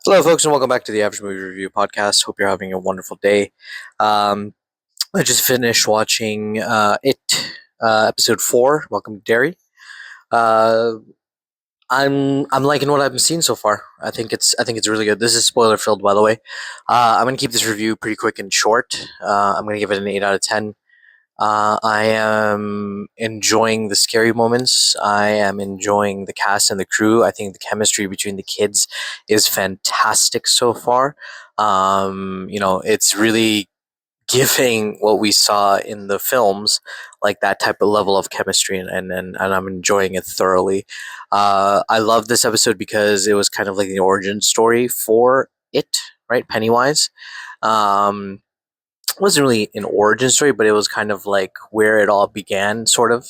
Hello, folks, and welcome back to the Average Movie Review Podcast. Hope you're having a wonderful day. Um, I just finished watching episode 4. Welcome to Derry. Uh, I'm liking what I've been seeing so far. I think it's really good. This is spoiler filled, by the way. I'm gonna keep this review pretty quick and short. I'm gonna give it an 8 out of 10. I am enjoying the scary moments. I am enjoying the cast and the crew. I think the chemistry between the kids is fantastic so far. It's really giving what we saw in the films, like that type of level of chemistry, and I'm enjoying it thoroughly. I love this episode because it was kind of like the origin story for it, right? Pennywise. Um, wasn't really an origin story, but it was kind of like where it all began, sort of.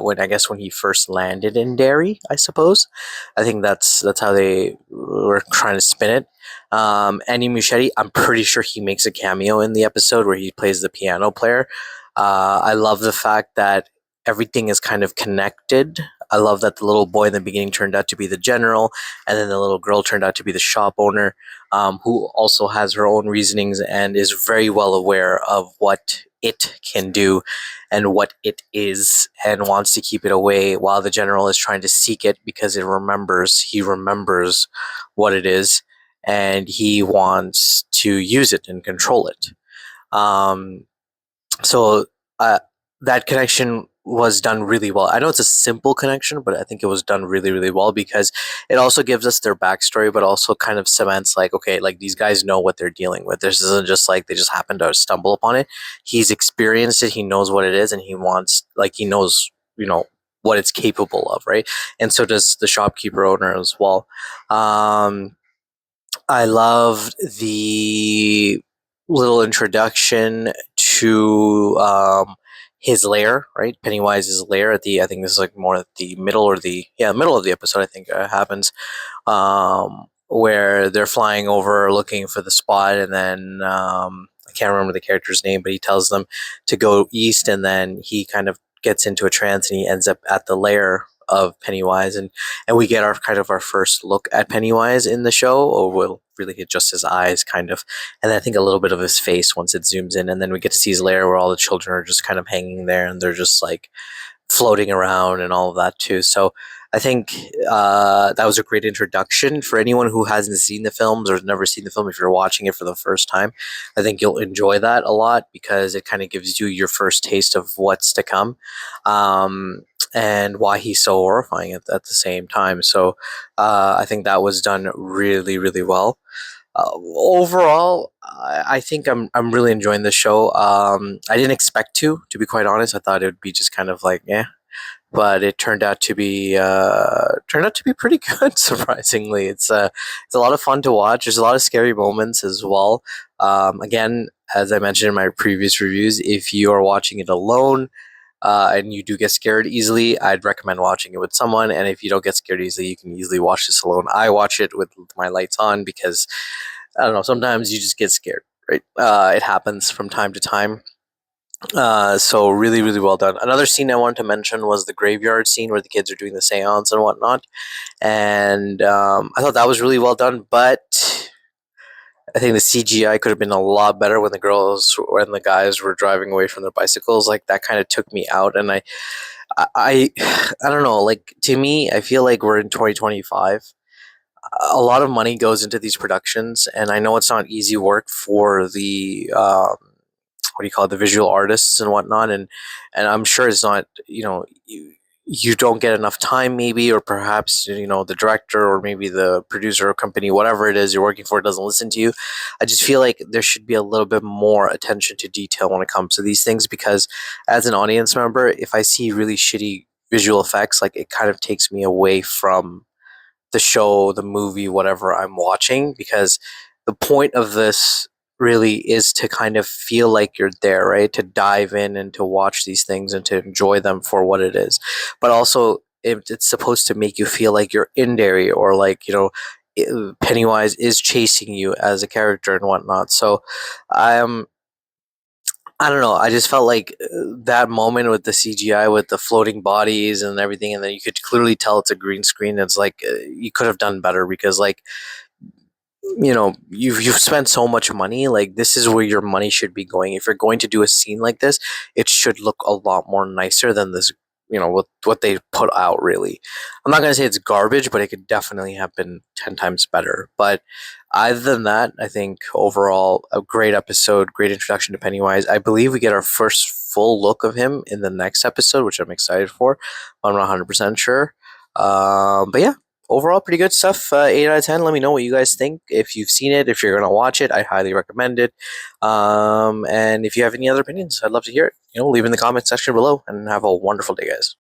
When he first landed in Derry, I suppose. I think that's how they were trying to spin it. Andy Muschietti, I'm pretty sure he makes a cameo in the episode where he plays the piano player. I love the fact that everything is kind of connected. I love that the little boy in the beginning turned out to be the general, and then the little girl turned out to be the shop owner, who also has her own reasonings and is very well aware of what it can do and what it is and wants to keep it away while the general is trying to seek it because he remembers what it is and he wants to use it and control it. Um, so uh, that connection was done really well. I know it's a simple connection, but I think it was done really, really well because it also gives us their backstory, but also kind of cements like, okay, like these guys know what they're dealing with. This isn't just like they just happen to stumble upon it. He's experienced it. He knows what it is, and he knows, what it's capable of, right? And so does the shopkeeper owner as well. Um, I loved the little introduction to his lair, right? Pennywise's lair at the. I think this is like more at the middle or the middle of the episode. I think happens where they're flying over looking for the spot, and then I can't remember the character's name, but he tells them to go east, and then he kind of gets into a trance, and he ends up at the lair of Pennywise, and we get our first look at Pennywise in the show, or we'll really get just his eyes, kind of, and then I think a little bit of his face once it zooms in, and then we get to see his lair where all the children are just kind of hanging there, and they're just like floating around and all of that too. So I think that was a great introduction for anyone who hasn't seen the films or has never seen the film. If you're watching it for the first time, I think you'll enjoy that a lot because it kind of gives you your first taste of what's to come. And why he's so horrifying at the same time. So I think that was done really, really well. Overall, I think I'm really enjoying the show. I didn't expect to be quite honest. I thought it would be just kind of like, yeah, but it turned out to be pretty good. Surprisingly, it's a lot of fun to watch. There's a lot of scary moments as well. Again, as I mentioned in my previous reviews, if you are watching it alone, and you do get scared easily, I'd recommend watching it with someone. And if you don't get scared easily, you can easily watch this alone. I watch it with my lights on because I don't know. Sometimes you just get scared, right? It happens from time to time. So really, really well done. Another scene I wanted to mention was the graveyard scene where the kids are doing the seance and whatnot, and I thought that was really well done. But I think the CGI could have been a lot better when the guys were driving away from their bicycles. Like that kind of took me out, and I, I don't know. Like to me, I feel like we're in 2025. A lot of money goes into these productions, and I know it's not easy work for the what do you call it, the visual artists and whatnot, and I'm sure it's not, you don't get enough time maybe, or perhaps the director or maybe the producer or company, whatever it is you're working for, doesn't listen to you. I just feel like there should be a little bit more attention to detail when it comes to these things, because as an audience member, if I see really shitty visual effects, like it kind of takes me away from the show, the movie, whatever I'm watching, because the point of this really is to kind of feel like you're there, right? To dive in and to watch these things and to enjoy them for what it is. But also, it's supposed to make you feel like you're in Derry, or like, Pennywise is chasing you as a character and whatnot. So I don't know. I just felt like that moment with the CGI, with the floating bodies and everything, and then you could clearly tell it's a green screen. It's like you could have done better, because, like, you've spent so much money. Like, this is where your money should be going. If you're going to do a scene like this, it should look a lot more nicer than this. What they put out. Really, I'm not gonna say it's garbage, but it could definitely have been 10 times better. But other than that, I think overall a great episode, great introduction to Pennywise. I believe we get our first full look of him in the next episode, which I'm excited for. I'm not 100% sure. But yeah, overall pretty good stuff. 8 out of 10. Let me know what you guys think. If you've seen it, if you're gonna watch it, I highly recommend it. And if you have any other opinions, I'd love to hear it. Leave in the comment section below, and have a wonderful day, guys.